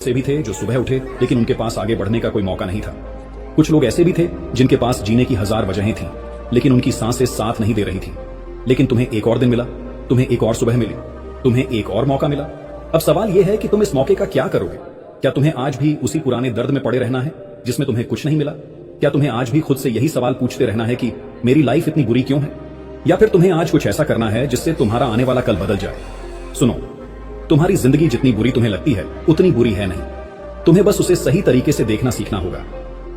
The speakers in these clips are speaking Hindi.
ऐसे भी थे जो सुबह उठे लेकिन उनके पास आगे बढ़ने का कोई मौका नहीं था। कुछ लोग ऐसे भी थे जिनके पास जीने की हजार वजहें थीं, लेकिन उनकी सांसें साथ नहीं दे रही थीं। लेकिन तुम्हें एक और दिन मिला, तुम्हें एक और सुबह मिली, तुम्हें एक और मौका मिला। अब सवाल यह है कि तुम इस मौके का क्या करोगे। क्या तुम्हें आज भी उसी पुराने दर्द में पड़े रहना है जिसमें तुम्हें कुछ नहीं मिला? क्या तुम्हें आज भी खुद से यही सवाल पूछते रहना है कि मेरी लाइफ इतनी बुरी क्यों है? या फिर तुम्हें आज कुछ ऐसा करना है जिससे तुम्हारा आने वाला कल बदल जाए? सुनो, तुम्हारी जिंदगी जितनी बुरी तुम्हें लगती है उतनी बुरी है नहीं। तुम्हें बस उसे सही तरीके से देखना सीखना होगा।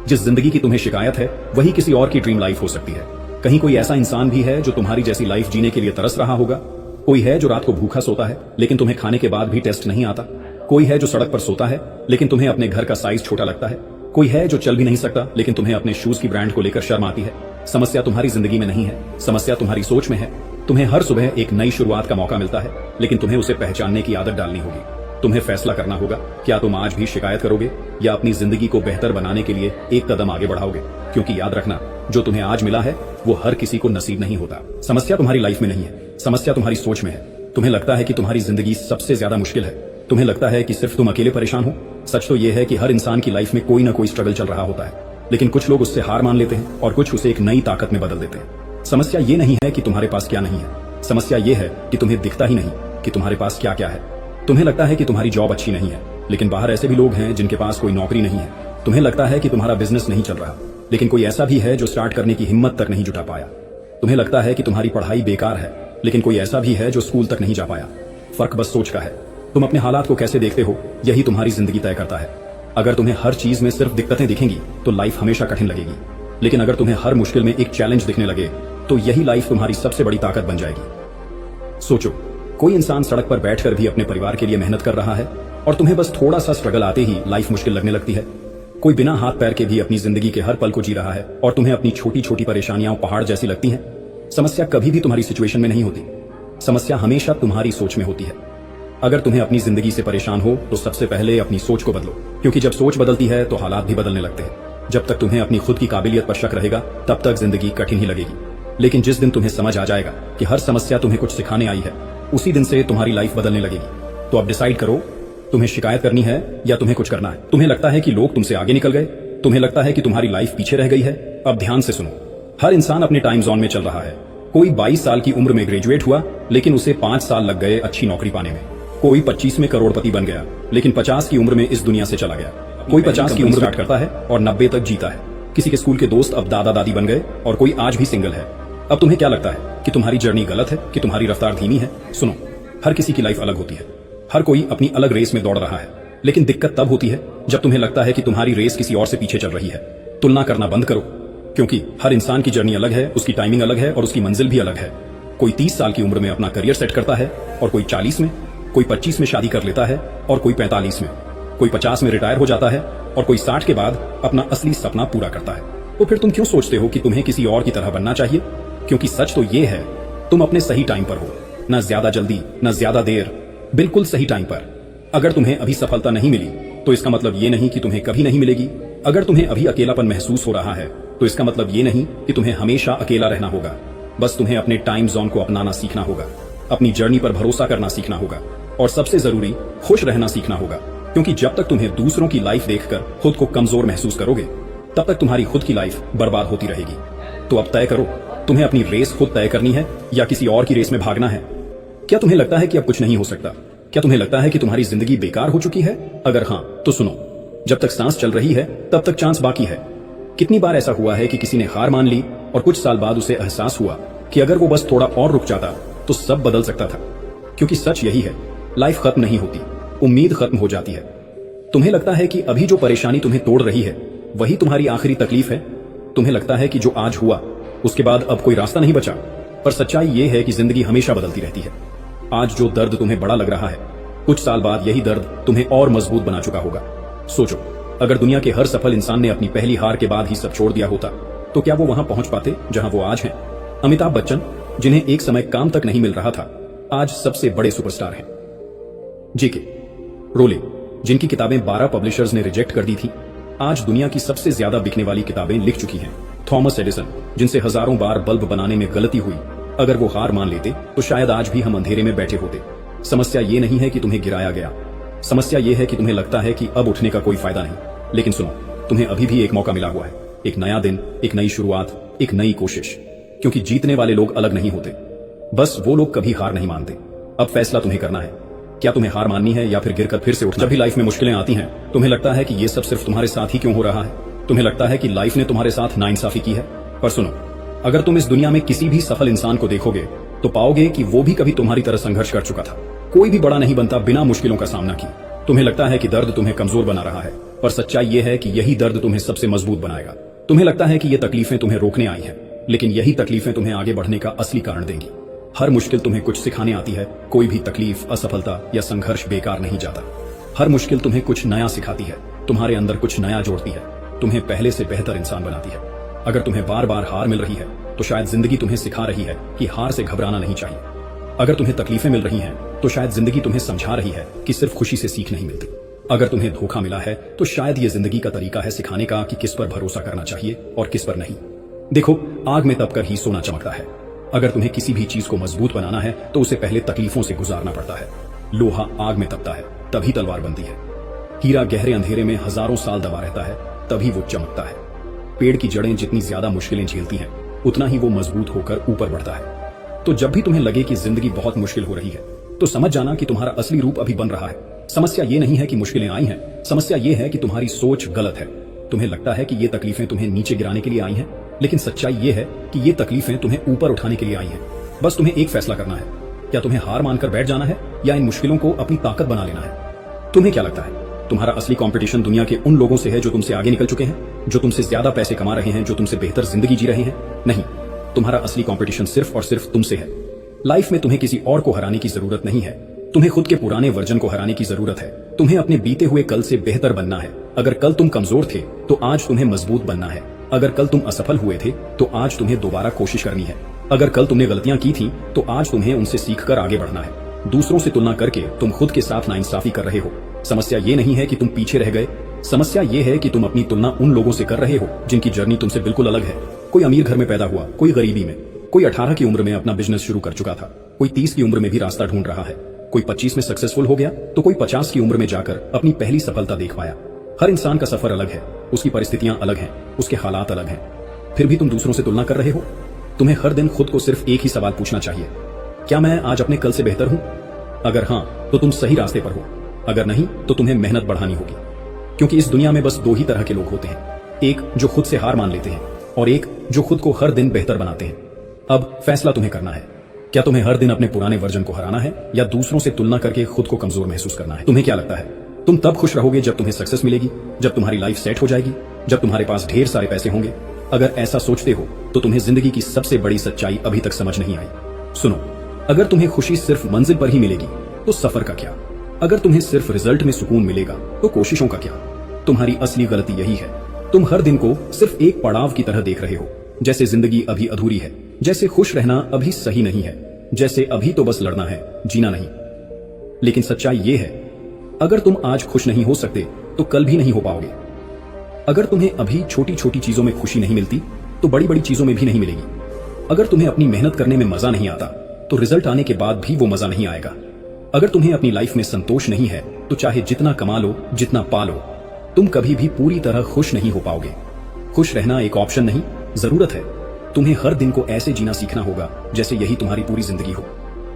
जिस जिंदगी की तुम्हें शिकायत है वही किसी और की ड्रीम लाइफ हो सकती है। कहीं कोई ऐसा इंसान भी है जो तुम्हारी जैसी लाइफ जीने के लिए तरस रहा होगा। कोई है जो रात को भूखा सोता है लेकिन तुम्हें खाने के बाद भी टेस्ट नहीं आता। कोई है जो सड़क पर सोता है लेकिन तुम्हें अपने घर का साइज छोटा लगता है। कोई है जो चल भी नहीं सकता लेकिन तुम्हें अपने शूज की ब्रांड को लेकर शर्म आती है। समस्या तुम्हारी जिंदगी में नहीं है, समस्या तुम्हारी सोच में है। तुम्हें हर सुबह एक नई शुरुआत का मौका मिलता है, लेकिन तुम्हें उसे पहचानने की आदत डालनी होगी। तुम्हें फैसला करना होगा, क्या तुम आज भी शिकायत करोगे या अपनी जिंदगी को बेहतर बनाने के लिए एक कदम आगे बढ़ाओगे? क्योंकि याद रखना, जो तुम्हें आज मिला है वो हर किसी को नसीब नहीं होता। समस्या तुम्हारी लाइफ में नहीं है, समस्या तुम्हारी सोच में है। तुम्हें लगता है कि तुम्हारी जिंदगी सबसे ज्यादा मुश्किल है, तुम्हें लगता है कि सिर्फ तुम अकेले परेशान हो। सच तो यह है कि हर इंसान की लाइफ में कोई ना कोई स्ट्रगल चल रहा होता है, लेकिन कुछ लोग उससे हार मान लेते हैं और कुछ उसे एक नई ताकत में बदल देते हैं। समस्या ये नहीं है कि तुम्हारे पास क्या नहीं है, समस्या ये है कि तुम्हें दिखता ही नहीं कि तुम्हारे पास क्या क्या है। तुम्हें लगता है कि तुम्हारी जॉब अच्छी नहीं है, लेकिन बाहर ऐसे भी लोग हैं जिनके पास कोई नौकरी नहीं है। तुम्हें लगता है कि तुम्हारा बिजनेस नहीं चल रहा, लेकिन कोई ऐसा भी है जो स्टार्ट करने की हिम्मत तक नहीं जुटा पाया। तुम्हें लगता है कि तुम्हारी पढ़ाई बेकार है, लेकिन कोई ऐसा भी है जो स्कूल तक नहीं जा पाया। फर्क बस सोच का है। तुम अपने हालात को कैसे देखते हो यही तुम्हारी जिंदगी तय करता है। अगर तुम्हें हर चीज में सिर्फ दिक्कतें दिखेंगी तो लाइफ हमेशा कठिन लगेगी, लेकिन अगर तुम्हें हर मुश्किल में एक चैलेंज दिखने लगे तो यही लाइफ तुम्हारी सबसे बड़ी ताकत बन जाएगी। सोचो, कोई इंसान सड़क पर बैठकर भी अपने परिवार के लिए मेहनत कर रहा है और तुम्हें बस थोड़ा सा स्ट्रगल आते ही लाइफ मुश्किल लगने लगती है। कोई बिना हाथ पैर के भी अपनी जिंदगी के हर पल को जी रहा है और तुम्हें अपनी छोटी छोटी परेशानियां पहाड़ जैसी लगती हैं। समस्या कभी भी तुम्हारी सिचुएशन में नहीं होती, समस्या हमेशा तुम्हारी सोच में होती है। अगर तुम्हें अपनी जिंदगी से परेशान हो तो सबसे पहले अपनी सोच को बदलो, क्योंकि जब सोच बदलती है तो हालात भी बदलने लगते हैं। जब तक तुम्हें अपनी खुद की काबिलियत पर शक रहेगा तब तक जिंदगी कठिन ही लगेगी, लेकिन जिस दिन तुम्हें समझ आ जाएगा कि हर समस्या तुम्हें कुछ सिखाने आई है, उसी दिन से तुम्हारी लाइफ बदलने लगेगी। तो अब डिसाइड करो, तुम्हें शिकायत करनी है या तुम्हें कुछ करना है। तुम्हें लगता है कि लोग तुमसे आगे निकल गए, तुम्हें लगता है कि तुम्हारी लाइफ पीछे रह गई है। अब ध्यान से सुनो, हर इंसान अपने टाइम जोन में चल रहा है। कोई 22 साल की उम्र में ग्रेजुएट हुआ लेकिन उसे 5 साल लग गए अच्छी नौकरी पाने में। कोई 25 में करोड़पति बन गया लेकिन 50 की उम्र में इस दुनिया से चला गया। कोई 50 की उम्र स्टार्ट करता है और 90 तक जीता है। किसी के स्कूल के दोस्त अब दादा दादी बन गए और कोई आज भी सिंगल है। अब तुम्हें क्या लगता है कि तुम्हारी जर्नी गलत है कि तुम्हारी रफ्तार धीमी है? सुनो, हर किसी की लाइफ अलग होती है, हर कोई अपनी अलग रेस में दौड़ रहा है, लेकिन दिक्कत तब होती है जब तुम्हें लगता है कि तुम्हारी रेस किसी और से पीछे चल रही है। तुलना करना बंद करो, क्योंकि हर इंसान की जर्नी अलग है, उसकी टाइमिंग अलग है और उसकी मंजिल भी अलग है। कोई 30 साल की उम्र में अपना करियर सेट करता है और कोई 40 में, कोई 25 में शादी कर लेता है और कोई 45 में, कोई 50 में रिटायर हो जाता है और कोई 60 के बाद अपना असली सपना पूरा करता है। तो फिर तुम क्यों सोचते हो कि तुम्हें किसी और की तरह बनना चाहिए? क्योंकि सच तो ये है, तुम अपने सही टाइम पर हो, न ज्यादा जल्दी न ज्यादा देर, बिल्कुल सही टाइम पर। अगर तुम्हें अभी सफलता नहीं मिली तो इसका मतलब ये नहीं कि तुम्हें कभी नहीं मिलेगी। अगर तुम्हें अभी अकेलापन महसूस हो रहा है तो इसका मतलब ये नहीं कि तुम्हें हमेशा अकेला रहना होगा। बस तुम्हें अपने टाइम जोन को अपनाना सीखना होगा, अपनी जर्नी पर भरोसा करना सीखना होगा और सबसे जरूरी खुश रहना सीखना होगा। क्योंकि जब तक तुम्हें दूसरों की लाइफ देखकर खुद को कमजोर महसूस करोगे तब तक तुम्हारी खुद की लाइफ बर्बाद होती रहेगी। तो अब तय करो, तुम्हें अपनी रेस खुद तय करनी है या किसी और की रेस में भागना है? क्या तुम्हें लगता है कि अब कुछ नहीं हो सकता? क्या तुम्हें लगता है कि तुम्हारी जिंदगी बेकार हो चुकी है? अगर हाँ तो सुनो, जब तक सांस चल रही है तब तक चांस बाकी है। कितनी बार ऐसा हुआ है कि किसी ने हार मान ली और कुछ साल बाद उसे एहसास हुआ कि अगर वो बस थोड़ा और रुक जाता तो सब बदल सकता था। क्योंकि सच यही है, लाइफ खत्म नहीं होती, उम्मीद खत्म हो जाती है। तुम्हें लगता है कि अभी जो परेशानी तुम्हें तोड़ रही है वही तुम्हारी आखिरी तकलीफ है। तुम्हें लगता है कि जो आज हुआ उसके बाद अब कोई रास्ता नहीं बचा, पर सच्चाई ये है कि जिंदगी हमेशा बदलती रहती है। आज जो दर्द तुम्हें बड़ा लग रहा है, कुछ साल बाद यही दर्द तुम्हें और मजबूत बना चुका होगा। सोचो, अगर दुनिया के हर सफल इंसान ने अपनी पहली हार के बाद ही सब छोड़ दिया होता तो क्या वो वहां पहुंच पाते जहां वो आज हैं? अमिताभ बच्चन, जिन्हें एक समय काम तक नहीं मिल रहा था, आज सबसे बड़े सुपरस्टार हैं। जेके रोलिंग, जिनकी किताबें 12 पब्लिशर्स ने रिजेक्ट कर दी थी, आज दुनिया की सबसे ज्यादा बिकने वाली किताबें लिख चुकी हैं। थॉमस एडिसन, जिनसे हजारों बार बल्ब बनाने में गलती हुई, अगर वो हार मान लेते तो शायद आज भी हम अंधेरे में बैठे होते। समस्या ये नहीं है कि तुम्हें गिराया गया, समस्या यह है कि तुम्हें लगता है कि अब उठने का कोई फायदा नहीं, लेकिन सुनो, तुम्हें अभी भी एक मौका मिला हुआ है, एक नया दिन, एक नई शुरुआत, एक नई कोशिश। क्योंकि जीतने वाले लोग अलग नहीं होते, बस वो लोग कभी हार नहीं मानते। अब फैसला तुम्हें करना है, क्या तुम्हें हार माननी है या फिर गिरकर फिर से उठना। जब भी लाइफ में मुश्किलें आती हैं, तुम्हें लगता है कि ये सब सिर्फ तुम्हारे साथ ही क्यों हो रहा है, तुम्हें लगता है कि लाइफ ने तुम्हारे साथ नाइंसाफी की है। पर सुनो, अगर तुम इस दुनिया में किसी भी सफल इंसान को देखोगे तो पाओगे कि वो भी कभी तुम्हारी तरह संघर्ष कर चुका था। कोई भी बड़ा नहीं बनता बिना मुश्किलों का सामना किए। तुम्हें लगता है कि दर्द तुम्हें कमजोर बना रहा है, पर सच्चाई यह है कि यही दर्द तुम्हें सबसे मजबूत बनाएगा। तुम्हें लगता है कि ये तकलीफें तुम्हें रोकने आई हैं, लेकिन यही तकलीफें तुम्हें आगे बढ़ने का असली कारण देंगी। हर मुश्किल तुम्हें कुछ सिखाने आती है, कोई भी तकलीफ, असफलता या संघर्ष बेकार नहीं जाता। हर मुश्किल तुम्हें कुछ नया सिखाती है, तुम्हारे अंदर कुछ नया जोड़ती है, तुम्हें पहले से बेहतर इंसान बनाती है। अगर तुम्हें बार बार हार मिल रही है तो शायद जिंदगी तुम्हें सिखा रही है कि हार से घबराना नहीं चाहिए। अगर तुम्हें तकलीफें मिल रही हैं तो शायद जिंदगी तुम्हें समझा रही है कि सिर्फ खुशी से सीख नहीं मिलती। अगर तुम्हें धोखा मिला है तो शायद ये जिंदगी का तरीका है सिखाने का कि किस पर भरोसा करना चाहिए और किस पर नहीं। देखो, आग में तपकर ही सोना चमकता है। अगर तुम्हें किसी भी चीज को मजबूत बनाना है तो उसे पहले तकलीफों से गुजारना पड़ता है। लोहा आग में तपता है, तभी तलवार बनती है। हीरा गहरे अंधेरे में हजारों साल दबा रहता है, तभी वो चमकता है। पेड़ की जड़ें जितनी ज्यादा मुश्किलें झेलती हैं, उतना ही वो मजबूत होकर ऊपर बढ़ता है। तो जब भी तुम्हें लगे कि जिंदगी बहुत मुश्किल हो रही है, तो समझ जाना कि तुम्हारा असली रूप अभी बन रहा है। समस्या ये नहीं है कि मुश्किलें आई हैं, समस्या ये है कि तुम्हारी सोच गलत है। तुम्हें लगता है कि ये तकलीफें तुम्हें नीचे गिराने के लिए आई हैं, लेकिन सच्चाई ये है कि ये तकलीफें तुम्हें ऊपर उठाने के लिए आई हैं। बस तुम्हें एक फैसला करना है, क्या तुम्हें हार मानकर बैठ जाना है या इन मुश्किलों को अपनी ताकत बना लेना है। तुम्हें क्या लगता है, तुम्हारा असली कंपटीशन दुनिया के उन लोगों से है जो तुमसे आगे निकल चुके हैं, जो तुमसे ज्यादा पैसे कमा रहे हैं, जो तुमसे बेहतर जिंदगी जी रहे हैं? नहीं, तुम्हारा असली कंपटीशन सिर्फ और सिर्फ तुमसे है। लाइफ में तुम्हें किसी और को हराने की जरूरत नहीं है, तुम्हें खुद के पुराने वर्जन को हराने की जरूरत है। तुम्हें अपने बीते हुए कल से बेहतर बनना है। अगर कल तुम कमजोर थे तो आज तुम्हें मजबूत बनना है। अगर कल तुम असफल हुए थे तो आज तुम्हें दोबारा कोशिश करनी है। अगर कल तुमने गलतियां की थी तो आज तुम्हें उनसे सीखकर आगे बढ़ना है। दूसरों से तुलना करके तुम खुद के साथ नाइंसाफी कर रहे हो। समस्या ये नहीं है कि तुम पीछे रह गए, समस्या ये है कि तुम अपनी तुलना उन लोगों से कर रहे हो जिनकी जर्नी तुमसे बिल्कुल अलग है। कोई अमीर घर में पैदा हुआ, कोई गरीबी में, कोई 18 की उम्र में अपना बिजनेस शुरू कर चुका था, कोई 30 की उम्र में भी रास्ता ढूंढ रहा है, कोई 25 में सक्सेसफुल हो गया तो कोई 50 की उम्र में जाकर अपनी पहली सफलता देख पाया। हर इंसान का सफर अलग है, उसकी परिस्थितियां अलग हैं, उसके हालात अलग हैं। फिर भी तुम दूसरों से तुलना कर रहे हो। तुम्हें हर दिन खुद को सिर्फ एक ही सवाल पूछना चाहिए, क्या मैं आज अपने कल से बेहतर हूं? अगर हां तो तुम सही रास्ते पर हो, अगर नहीं तो तुम्हें मेहनत बढ़ानी होगी। क्योंकि इस दुनिया में बस दो ही तरह के लोग होते हैं, एक जो खुद से हार मान लेते हैं और एक जो खुद को हर दिन बेहतर बनाते हैं। अब फैसला तुम्हें करना है, क्या तुम्हें हर दिन अपने पुराने वर्जन को हराना है या दूसरों से तुलना करके खुद को कमजोर महसूस करना है? तुम्हें क्या लगता है, तुम तब खुश रहोगे जब तुम्हें सक्सेस मिलेगी, जब तुम्हारी लाइफ सेट हो जाएगी, जब तुम्हारे पास ढेर सारे पैसे होंगे? अगर ऐसा सोचते हो तो तुम्हें जिंदगी की सबसे बड़ी सच्चाई अभी तक समझ नहीं आई। सुनो, अगर तुम्हें खुशी सिर्फ मंजिल पर ही मिलेगी तो सफर का क्या? अगर तुम्हें सिर्फ रिजल्ट में सुकून मिलेगा तो कोशिशों का क्या? तुम्हारी असली गलती यही है, तुम हर दिन को सिर्फ एक पड़ाव की तरह देख रहे हो, जैसे जिंदगी अभी अधूरी है, जैसे खुश रहना अभी सही नहीं है, जैसे अभी तो बस लड़ना है, जीना नहीं। लेकिन सच्चाई ये है, अगर तुम आज खुश नहीं हो सकते तो कल भी नहीं हो पाओगे। अगर तुम्हें अभी छोटी छोटी चीजों में खुशी नहीं मिलती तो बड़ी बड़ी चीजों में भी नहीं मिलेगी। अगर तुम्हें अपनी मेहनत करने में मजा नहीं आता तो रिजल्ट आने के बाद भी वो मजा नहीं आएगा। अगर तुम्हें अपनी लाइफ में संतोष नहीं है तो चाहे जितना कमा लो, जितना पा लो, तुम कभी भी पूरी तरह खुश नहीं हो पाओगे। खुश रहना एक ऑप्शन नहीं, जरूरत है। तुम्हें हर दिन को ऐसे जीना सीखना होगा जैसे यही तुम्हारी पूरी जिंदगी हो।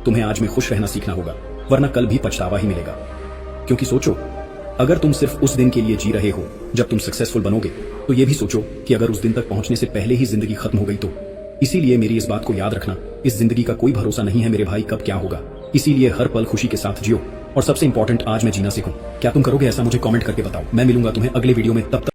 तुम्हें आज में खुश रहना सीखना होगा, वरना कल भी पछतावा ही मिलेगा। क्योंकि सोचो, अगर तुम सिर्फ उस दिन के लिए जी रहे हो जब तुम सक्सेसफुल बनोगे, तो ये भी सोचो कि अगर उस दिन तक पहुंचने से पहले ही जिंदगी खत्म हो गई तो। इसीलिए मेरी इस बात को याद रखना, इस जिंदगी का कोई भरोसा नहीं है मेरे भाई, कब क्या होगा। इसीलिए हर पल खुशी के साथ जियो और सबसे इंपॉर्टेंट, आज मैं जीना सीखूं। क्या तुम करोगे ऐसा? मुझे कमेंट करके बताओ। मैं मिलूंगा तुम्हें अगले वीडियो में, तब तक